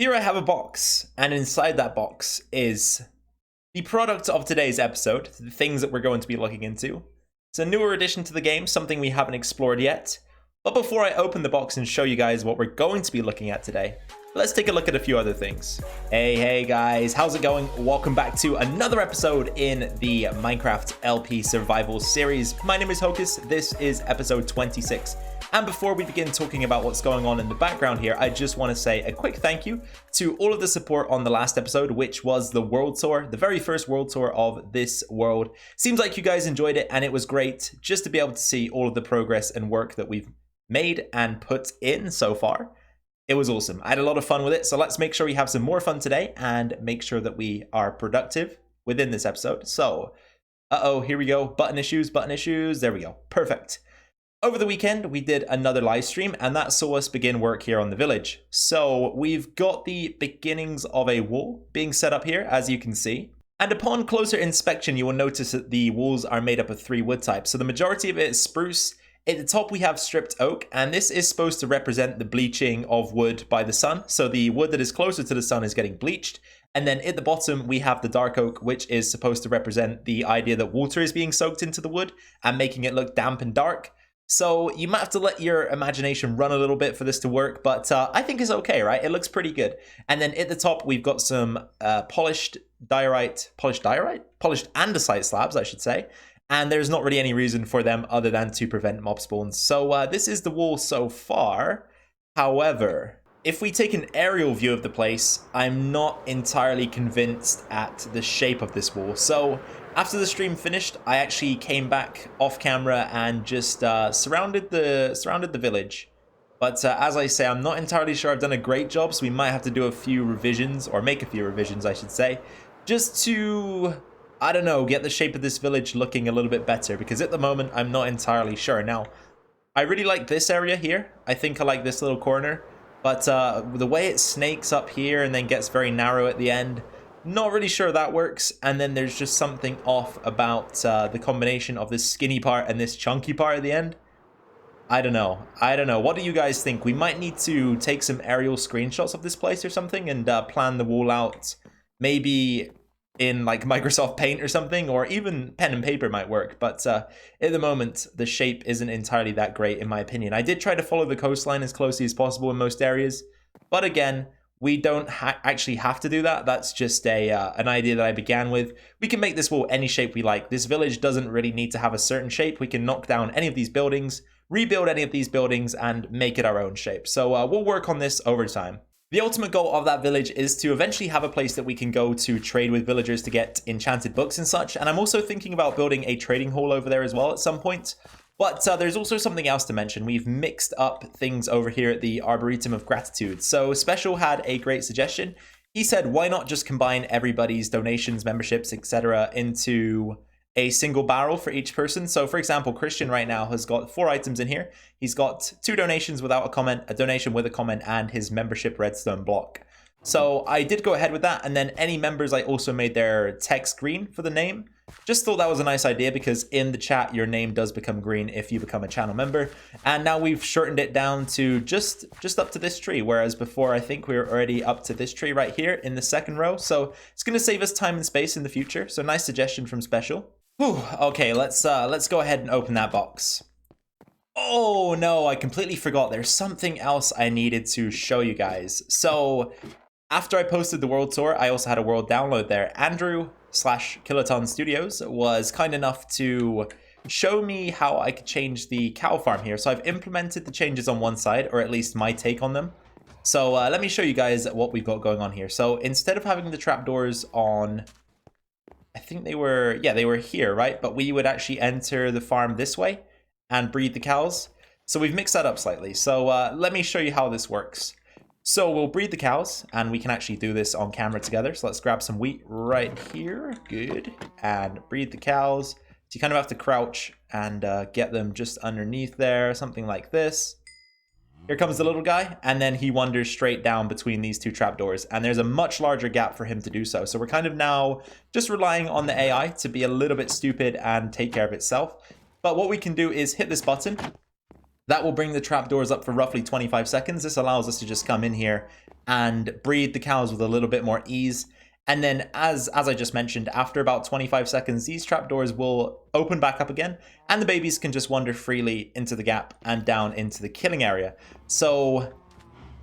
Here I have a box, and inside that box is the product of today's episode, the things that we're going to be looking into. It's a newer addition to the game, something we haven't explored yet. But before I open the box and show you guys what we're going to be looking at today, let's take a look at a few other things. Hey guys, how's it going? Welcome back to another episode in the Minecraft LP Survival series. My name is Hocus, this is episode 26. And before we begin talking about what's going on in the background here, I just want to say a quick thank you to all of the support on the last episode, which was the world tour, the very first world tour of this world. Seems like you guys enjoyed it, and it was great just to be able to see all of the progress and work that we've made and put in so far. It was awesome. I had a lot of fun with it, so let's make sure we have some more fun today and make sure that we are productive within this episode. So, here we go. Button issues. There we go. Perfect. Over the weekend, we did another live stream, and that saw us begin work here on the village. So we've got the beginnings of a wall being set up here, as you can see. And upon closer inspection, you will notice that the walls are made up of 3 wood types. So the majority of it is spruce. At the top, we have stripped oak, and this is supposed to represent the bleaching of wood by the sun. So the wood that is closer to the sun is getting bleached. And then at the bottom, we have the dark oak, which is supposed to represent the idea that water is being soaked into the wood and making it look damp and dark. So you might have to let your imagination run a little bit for this to work, but I think it's okay, right? It looks pretty good. And then at the top, we've got some polished andesite slabs, I should say. And there's not really any reason for them other than to prevent mob spawns. So this is the wall so far. However, if we take an aerial view of the place, I'm not entirely convinced at the shape of this wall. So after the stream finished, I actually came back off camera and just surrounded the village. But as I say, I'm not entirely sure I've done a great job, so we might have to do a few revisions, or make a few revisions, I should say, just to, I don't know, get the shape of this village looking a little bit better, because at the moment, I'm not entirely sure. Now, I really like this area here. I think I like this little corner, but the way it snakes up here and then gets very narrow at the end, not really sure that works. And then there's just something off about the combination of this skinny part and this chunky part at the end. I don't know. What do you guys think? We might need to take some aerial screenshots of this place or something and plan the wall out. Maybe in like Microsoft Paint or something, or even pen and paper might work. But at the moment, the shape isn't entirely that great in my opinion. I did try to follow the coastline as closely as possible in most areas. But again, we don't actually have to do that. That's just an idea that I began with. We can make this wall any shape we like. This village doesn't really need to have a certain shape. We can knock down any of these buildings, rebuild any of these buildings, and make it our own shape. So we'll work on this over time. The ultimate goal of that village is to eventually have a place that we can go to trade with villagers to get enchanted books and such. And I'm also thinking about building a trading hall over there as well at some point. But there's also something else to mention. We've mixed up things over here at the Arboretum of Gratitude. So Special had a great suggestion. He said, why not just combine everybody's donations, memberships, etc. into a single barrel for each person? So for example, Christian right now has got 4 items in here. He's got 2 donations without a comment, a donation with a comment, and his membership redstone block. So I did go ahead with that, and then any members, I also made their text green for the name. Just thought that was a nice idea because in the chat, your name does become green if you become a channel member. And now we've shortened it down to just up to this tree, whereas before I think we were already up to this tree right here in the second row. So it's going to save us time and space in the future. So nice suggestion from Special. Whew, okay, let's go ahead and open that box. Oh no, I completely forgot. There's something else I needed to show you guys. So after I posted the world tour, I also had a world download there. Andrew/Kiloton Studios was kind enough to show me how I could change the cow farm here. So I've implemented the changes on one side, or at least my take on them. So let me show you guys what we've got going on here. So instead of having the trapdoors on, I think they were here, right? But we would actually enter the farm this way and breed the cows. So we've mixed that up slightly. So let me show you how this works. So we'll breed the cows, and we can actually do this on camera together. So let's grab some wheat right here. Good. And breed the cows. So you kind of have to crouch and get them just underneath there, something like this. Here comes the little guy, and then he wanders straight down between these 2 trapdoors, and there's a much larger gap for him to do so. So we're kind of now just relying on the AI to be a little bit stupid and take care of itself. But what we can do is hit this button, That will bring the trapdoors up for roughly 25 seconds. This allows us to just come in here and breed the cows with a little bit more ease. And then as I just mentioned, after about 25 seconds, these trapdoors will open back up again, and the babies can just wander freely into the gap and down into the killing area. So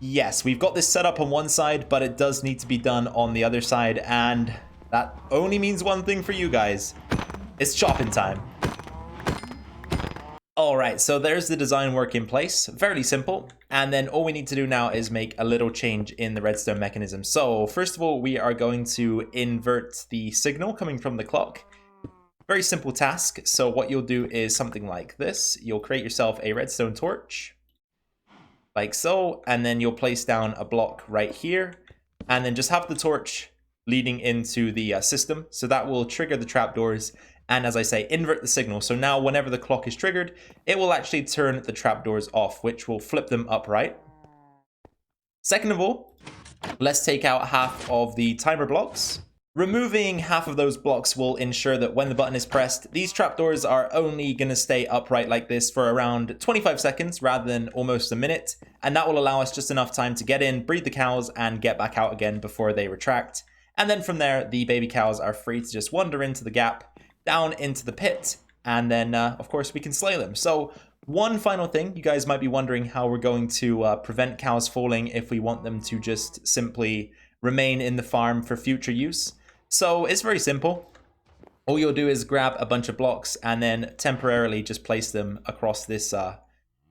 yes, we've got this set up on one side, but it does need to be done on the other side, and that only means one thing for you guys. It's chopping time. Alright, so there's the design work in place, fairly simple, and then all we need to do now is make a little change in the redstone mechanism. So first of all, we are going to invert the signal coming from the clock. Very simple task. So what you'll do is something like this. You'll create yourself a redstone torch, like so, and then you'll place down a block right here, and then just have the torch leading into the system. So that will trigger the trapdoors. And as I say, invert the signal. So now whenever the clock is triggered, it will actually turn the trapdoors off, which will flip them upright. Second of all, let's take out half of the timer blocks. Removing half of those blocks will ensure that when the button is pressed, these trapdoors are only going to stay upright like this for around 25 seconds rather than almost a minute. And that will allow us just enough time to get in, breed the cows, and get back out again before they retract. And then from there, the baby cows are free to just wander into the gap, down into the pit, and then of course we can slay them. So one final thing, you guys might be wondering how we're going to prevent cows falling if we want them to just simply remain in the farm for future use. So it's very simple. All you'll do is grab a bunch of blocks and then temporarily just place them across this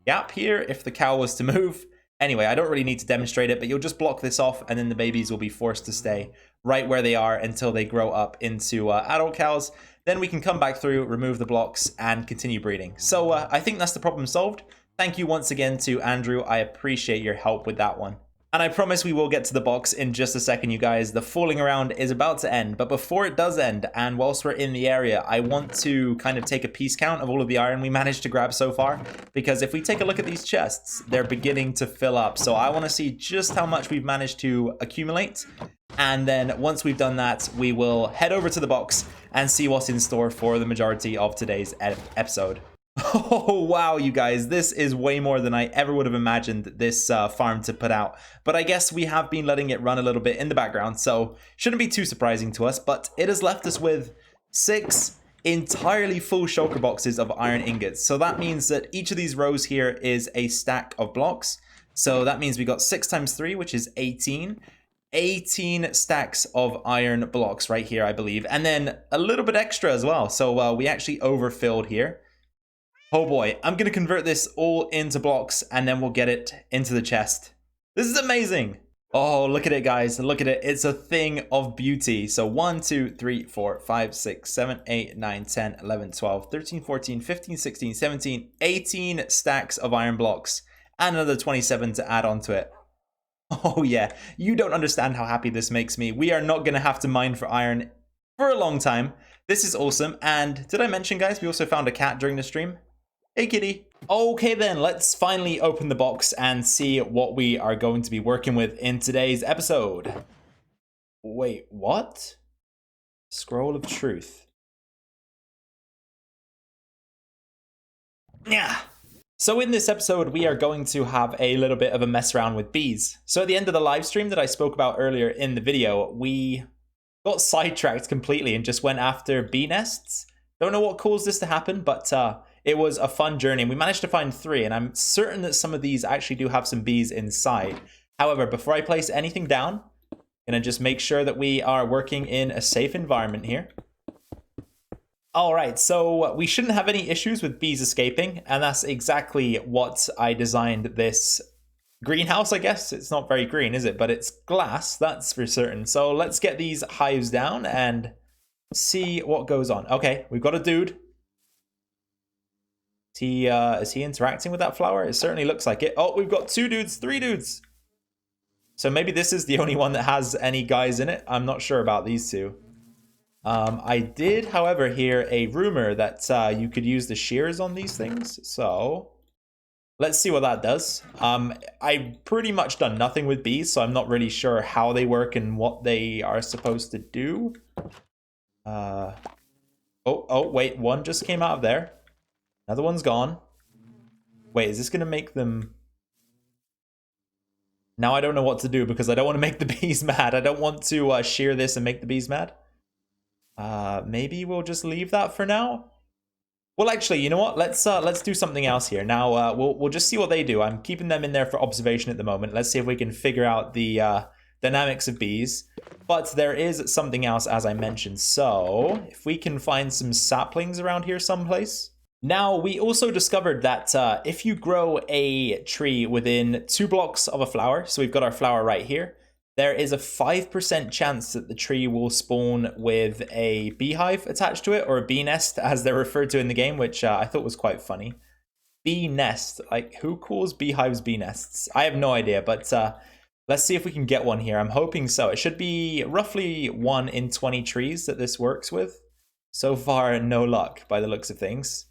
gap here if the cow was to move. Anyway, I don't really need to demonstrate it, but you'll just block this off and then the babies will be forced to stay right where they are until they grow up into adult cows. Then we can come back through, remove the blocks, and continue breeding. So I think that's the problem solved. Thank you once again to Andrew. I appreciate your help with that one. And I promise we will get to the box in just a second, you guys. The fooling around is about to end, but before it does end, and whilst we're in the area, I want to kind of take a piece count of all of the iron we managed to grab so far, because if we take a look at these chests, they're beginning to fill up. So I want to see just how much we've managed to accumulate, and then once we've done that, we will head over to the box and see what's in store for the majority of today's episode. Oh wow, you guys, this is way more than I ever would have imagined this farm to put out. But I guess we have been letting it run a little bit in the background, so shouldn't be too surprising to us. But it has left us with 6 entirely full shulker boxes of iron ingots. So that means that each of these rows here is a stack of blocks. So that means we got 6 times 3, which is 18. 18 stacks of iron blocks right here, I believe. And then a little bit extra as well. So we actually overfilled here. Oh boy, I'm going to convert this all into blocks and then we'll get it into the chest. This is amazing. Oh, look at it, guys. Look at it. It's a thing of beauty. So 1, 2, 3, 4, 5, 6, 7, 8, 9, 10, 11, 12, 13, 14, 15, 16, 17, 18 stacks of iron blocks and another 27 to add on to it. Oh yeah, you don't understand how happy this makes me. We are not going to have to mine for iron for a long time. This is awesome. And did I mention, guys, we also found a cat during the stream? Hey kitty. Okay then, let's finally open the box and see what we are going to be working with in today's episode. Wait, what? Scroll of Truth. Yeah. So in this episode, we are going to have a little bit of a mess around with bees. So at the end of the live stream that I spoke about earlier in the video, we got sidetracked completely and just went after bee nests. Don't know what caused this to happen, but it was a fun journey. We managed to find 3, and I'm certain that some of these actually do have some bees inside. However, before I place anything down, I'm gonna just make sure that we are working in a safe environment here. All right, so we shouldn't have any issues with bees escaping, and that's exactly what I designed this greenhouse, I guess. It's not very green, is it? But it's glass, that's for certain. So let's get these hives down and see what goes on. Okay, we've got a dude. Is he interacting with that flower? It certainly looks like it. Oh, we've got 2 dudes, 3 dudes. So maybe this is the only one that has any guys in it. I'm not sure about these 2. I did, however, hear a rumor that you could use the shears on these things. So let's see what that does. I've pretty much done nothing with bees, so I'm not really sure how they work and what they are supposed to do. Oh, wait, one just came out of there. Another one's gone. Wait, is this going to make them... Now I don't know what to do because I don't want to make the bees mad. I don't want to shear this and make the bees mad. Maybe we'll just leave that for now. Well, actually, you know what? Let's do something else here. Now we'll just see what they do. I'm keeping them in there for observation at the moment. Let's see if we can figure out the dynamics of bees. But there is something else, as I mentioned. So if we can find some saplings around here someplace. Now, we also discovered that if you grow a tree within 2 blocks of a flower, so we've got our flower right here, there is a 5% chance that the tree will spawn with a beehive attached to it, or a bee nest, as they're referred to in the game, which I thought was quite funny. Bee nest, like, who calls beehives bee nests? I have no idea, but let's see if we can get one here. I'm hoping so. It should be roughly 1 in 20 trees that this works with. So far, no luck, by the looks of things.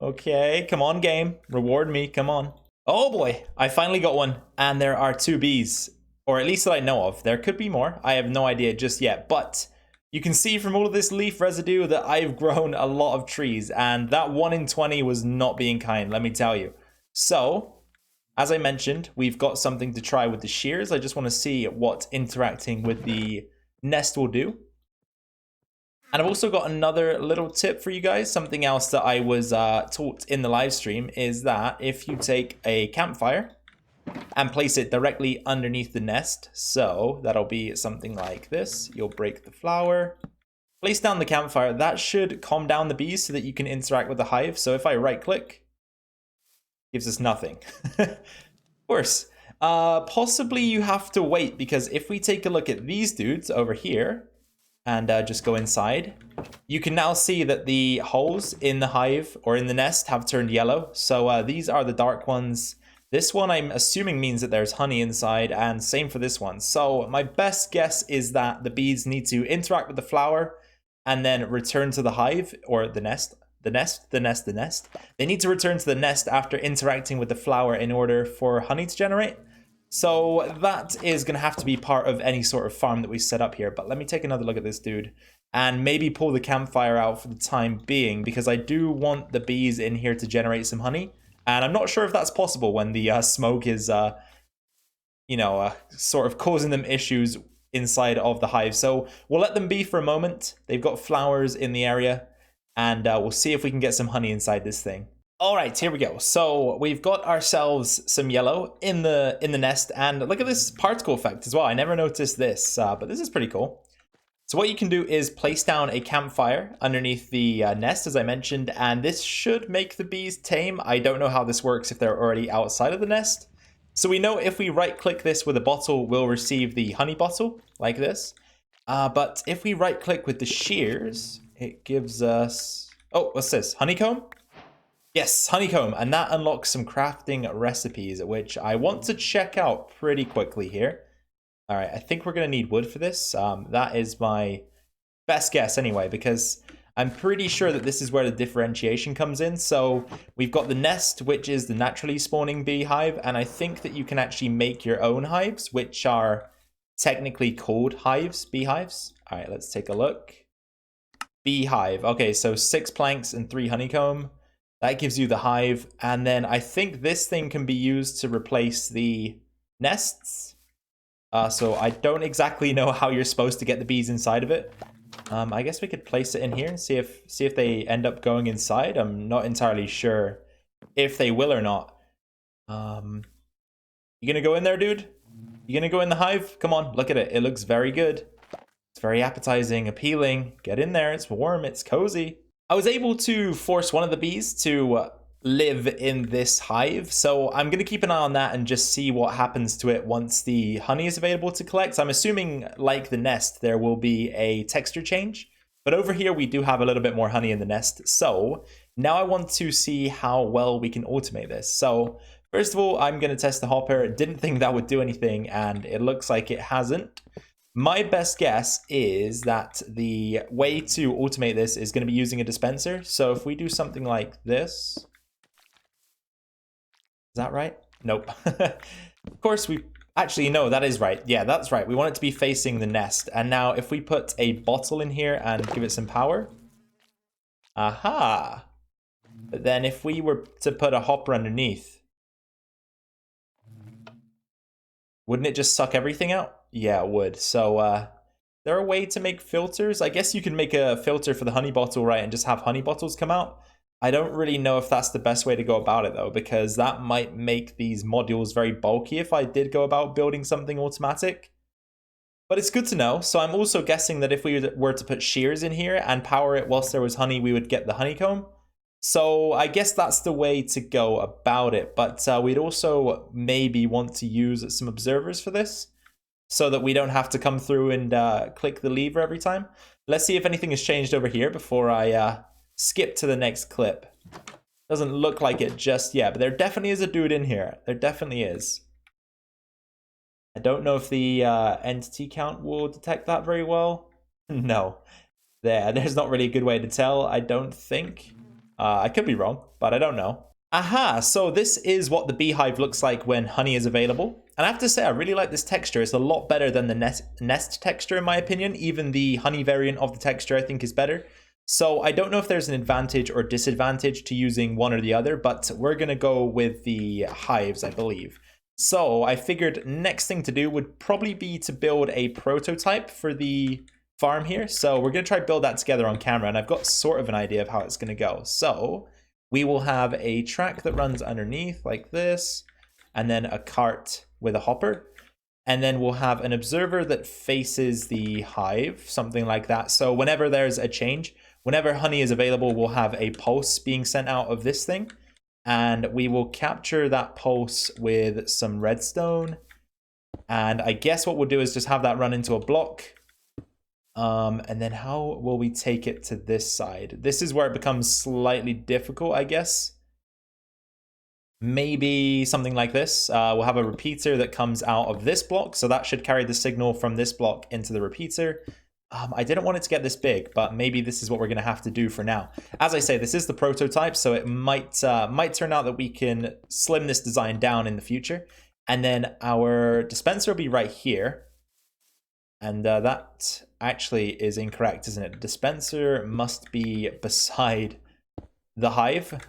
Okay, come on, game. Reward me, come on. Oh boy, I finally got one, and there are 2 bees, or at least that I know of. There could be more. I have no idea just yet, but you can see from all of this leaf residue that I've grown a lot of trees, and that 1 in 20 was not being kind, let me tell you. So, as I mentioned, we've got something to try with the shears. I just want to see what interacting with the nest will do. And I've also got another little tip for you guys. Something else that I was taught in the live stream is that if you take a campfire and place it directly underneath the nest, so that'll be something like this. You'll break the flower, place down the campfire. That should calm down the bees so that you can interact with the hive. So if I right click, gives us nothing. Of course. Possibly you have to wait, because if we take a look at these dudes over here, and just go inside, you can now see that the holes in the hive or in the nest have turned yellow. So these are the dark ones. This one I'm assuming means that there's honey inside, and same for this one. So my best guess is that the bees need to interact with the flower and then return to the hive or the nest. The nest. They need to return to the nest after interacting with the flower in order for honey to generate. So that is going to have to be part of any sort of farm that we set up here. But let me take another look at this dude and maybe pull the campfire out for the time being, because I do want the bees in here to generate some honey. And I'm not sure if that's possible when the smoke is, sort of causing them issues inside of the hive. So we'll let them be for a moment. They've got flowers in the area, and we'll see if we can get some honey inside this thing. All right, here we go. So we've got ourselves some yellow in the nest, and look at this particle effect as well. I never noticed this, but this is pretty cool. So what you can do is place down a campfire underneath the nest, as I mentioned, and this should make the bees tame. I don't know how this works if they're already outside of the nest. So we know if we right-click this with a bottle, we'll receive the honey bottle, like this. But if we right-click with the shears, it gives us... Oh, what's this? Honeycomb? Yes, honeycomb, and that unlocks some crafting recipes, which I want to check out pretty quickly here. All right, I think we're going to need wood for this. That is my best guess anyway, because I'm pretty sure that this is where the differentiation comes in. So we've got the nest, which is the naturally spawning beehive, and I think that you can actually make your own hives, which are technically called hives, beehives. All right, let's take a look. Beehive. Okay, so 6 planks and 3 honeycomb. That gives you the hive, and then I think this thing can be used to replace the nests. So I don't exactly know how you're supposed to get the bees inside of it. I guess we could place it in here and see if they end up going inside. I'm not entirely sure if they will or not. You gonna go in there, dude? You gonna go in the hive? Come on, look at it. It looks very good. It's very appetizing, appealing. Get in there. It's warm. It's cozy. I was able to force one of the bees to live in this hive, so I'm going to keep an eye on that and just see what happens to it once the honey is available to collect. I'm assuming, like the nest, there will be a texture change, but over here we do have a little bit more honey in the nest. So now I want to see how well we can automate this. So first of all, I'm going to test the hopper. Didn't think that would do anything, and it looks like it hasn't. My best guess is that the way to automate this is going to be using a dispenser. So if we do something like this, is that right? Nope. Of course we actually, no, that is right. Yeah, that's right. We want it to be facing the nest. And now if we put a bottle in here and give it some power. Aha. But then if we were to put a hopper underneath, wouldn't it just suck everything out? Yeah, it would. So, there a way to make filters? I guess you can make a filter for the honey bottle, right, and just have honey bottles come out. I don't really know if that's the best way to go about it, though, because that might make these modules very bulky if I did go about building something automatic. But it's good to know. So I'm also guessing that if we were to put shears in here and power it whilst there was honey, we would get the honeycomb. So I guess that's the way to go about it. But we'd also maybe want to use some observers for this, so that we don't have to come through and click the lever every time. Let's see if anything has changed over here before I skip to the next clip. Doesn't look like it just yet, but there definitely is a dude in here. There definitely is. I don't know if the entity count will detect that very well. No. There's not really a good way to tell, I don't think. I could be wrong, but I don't know. Aha, so this is what the beehive looks like when honey is available. And I have to say, I really like this texture. It's a lot better than the nest texture, in my opinion. Even the honey variant of the texture, I think, is better. So I don't know if there's an advantage or disadvantage to using one or the other, but we're going to go with the hives, I believe. So I figured next thing to do would probably be to build a prototype for the farm here. So we're going to try to build that together on camera, and I've got sort of an idea of how it's going to go. So we will have a track that runs underneath like this, and then a cart with a hopper. And then we'll have an observer that faces the hive, something like that. So whenever there's a change, whenever honey is available, we'll have a pulse being sent out of this thing. And we will capture that pulse with some redstone. And I guess what we'll do is just have that run into a block. And then how will we take it to this side? This is where it becomes slightly difficult, I guess. Maybe something like this. We'll have a repeater that comes out of this block. So that should carry the signal from this block into the repeater. I didn't want it to get this big, but maybe this is what we're going to have to do for now. As I say, this is the prototype, so it might turn out that we can slim this design down in the future. And then our dispenser will be right here. And that actually is incorrect, isn't it? Dispenser must be beside the hive.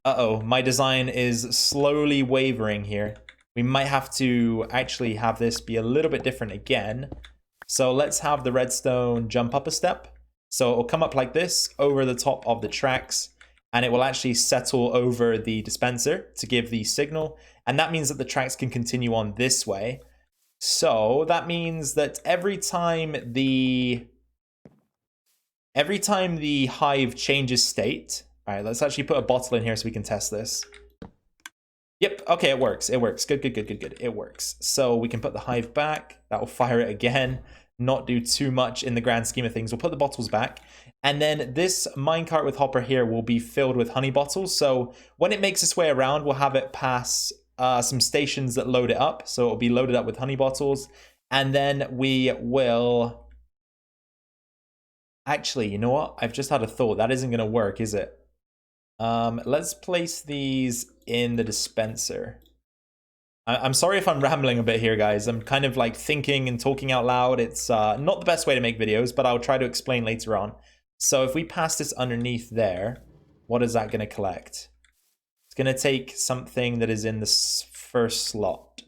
Uh-oh, my design is slowly wavering here. We might have to actually have this be a little bit different again. So let's have the redstone jump up a step. So it'll come up like this over the top of the tracks, and it will actually settle over the dispenser to give the signal. And that means that the tracks can continue on this way. So that means that every time the hive changes state. All right, let's actually put a bottle in here so we can test this. Yep, okay, it works. It works. Good. It works. So we can put the hive back. That will fire it again. Not do too much in the grand scheme of things. We'll put the bottles back. And then this minecart with hopper here will be filled with honey bottles. So when it makes its way around, we'll have it pass some stations that load it up. So it'll be loaded up with honey bottles. And then we will... Actually, you know what? I've just had a thought. That isn't going to work, is it? Let's place these in the dispenser. I'm sorry if I'm rambling a bit here, guys. I'm kind of like thinking and talking out loud. It's not the best way to make videos, but I'll try to explain later on. So if we pass this underneath there, what is that going to collect? It's going to take something that is in the first slot.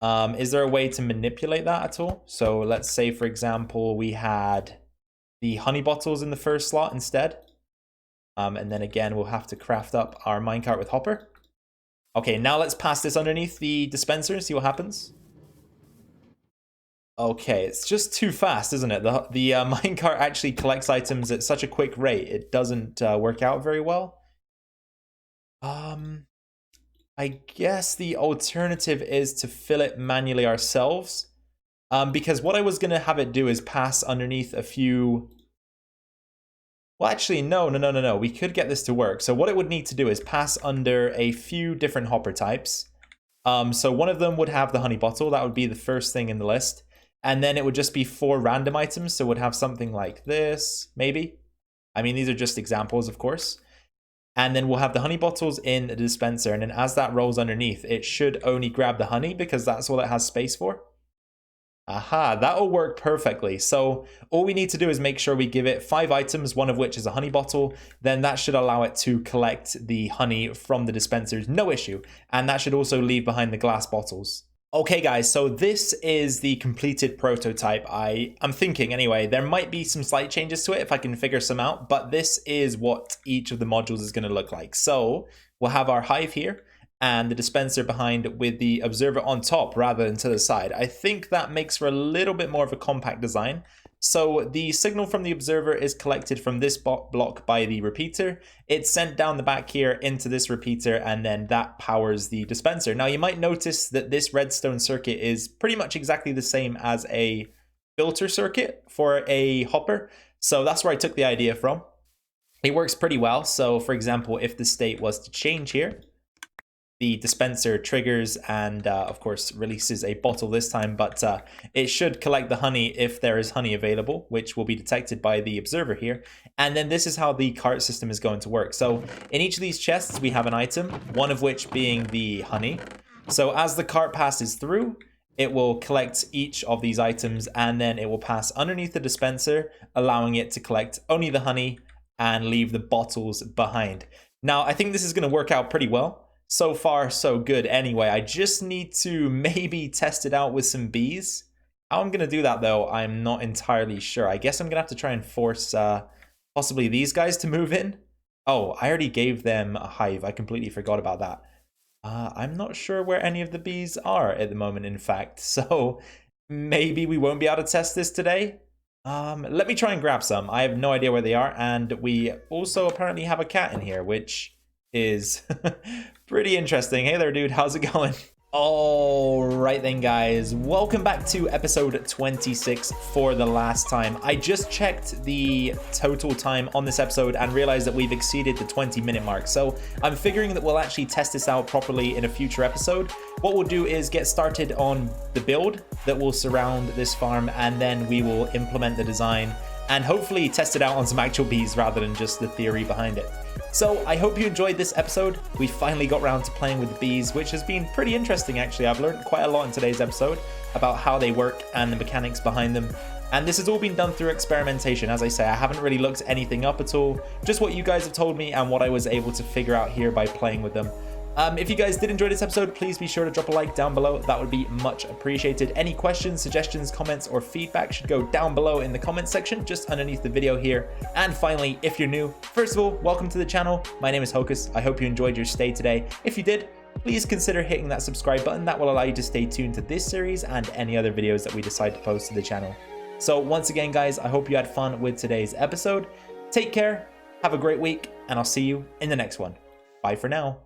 Is there a way to manipulate that at all? So let's say, for example, we had the honey bottles in the first slot instead. And then again, we'll have to craft up our minecart with hopper. Okay, now let's pass this underneath the dispenser and see what happens. Okay, it's just too fast, isn't it? The minecart actually collects items at such a quick rate. It doesn't work out very well. I guess the alternative is to fill it manually ourselves. Because what I was going to have it do is pass underneath a few... Well, actually, no. We could get this to work. So what it would need to do is pass under a few different hopper types. So one of them would have the honey bottle. That would be the first thing in the list. And then it would just be 4 random items. So it would have something like this, maybe. I mean, these are just examples, of course. And then we'll have the honey bottles in the dispenser. And then as that rolls underneath, it should only grab the honey because that's all it has space for. Aha, that'll work perfectly. So all we need to do is make sure we give it 5 items, one of which is a honey bottle. Then that should allow it to collect the honey from the dispensers, no issue. And that should also leave behind the glass bottles. Okay guys, so this is the completed prototype. I'm thinking anyway, there might be some slight changes to it if I can figure some out, but this is what each of the modules is going to look like. So we'll have our hive here and the dispenser behind with the observer on top rather than to the side. I think that makes for a little bit more of a compact design. So the signal from the observer is collected from this block by the repeater. It's sent down the back here into this repeater, and then that powers the dispenser. Now you might notice that this redstone circuit is pretty much exactly the same as a filter circuit for a hopper. So that's where I took the idea from. It works pretty well. So for example, if the state was to change here, the dispenser triggers and of course releases a bottle this time, but it should collect the honey if there is honey available, which will be detected by the observer here. And then this is how the cart system is going to work. So in each of these chests we have an item, one of which being the honey. So as the cart passes through, it will collect each of these items and then it will pass underneath the dispenser, allowing it to collect only the honey and leave the bottles behind. Now I think this is going to work out pretty well. So far, so good. Anyway, I just need to maybe test it out with some bees. How I'm going to do that, though, I'm not entirely sure. I guess I'm going to have to try and force possibly these guys to move in. Oh, I already gave them a hive. I completely forgot about that. I'm not sure where any of the bees are at the moment, in fact. So maybe we won't be able to test this today. Let me try and grab some. I have no idea where they are. And we also apparently have a cat in here, which is pretty interesting. Hey there, dude. How's it going? All right then, guys. Welcome back to episode 26 for the last time. I just checked the total time on this episode and realized that we've exceeded the 20-minute mark. So I'm figuring that we'll actually test this out properly in a future episode. What we'll do is get started on the build that will surround this farm, and then we will implement the design and hopefully test it out on some actual bees rather than just the theory behind it. So I hope you enjoyed this episode. We finally got around to playing with the bees, which has been pretty interesting actually. I've learned quite a lot in today's episode about how they work and the mechanics behind them. And this has all been done through experimentation. As I say, I haven't really looked anything up at all, just what you guys have told me and what I was able to figure out here by playing with them. If you guys did enjoy this episode, please be sure to drop a like down below. That would be much appreciated. Any questions, suggestions, comments, or feedback should go down below in the comments section, just underneath the video here. And finally, if you're new, first of all, welcome to the channel. My name is Hocus. I hope you enjoyed your stay today. If you did, please consider hitting that subscribe button. That will allow you to stay tuned to this series and any other videos that we decide to post to the channel. So once again, guys, I hope you had fun with today's episode. Take care, have a great week, and I'll see you in the next one. Bye for now.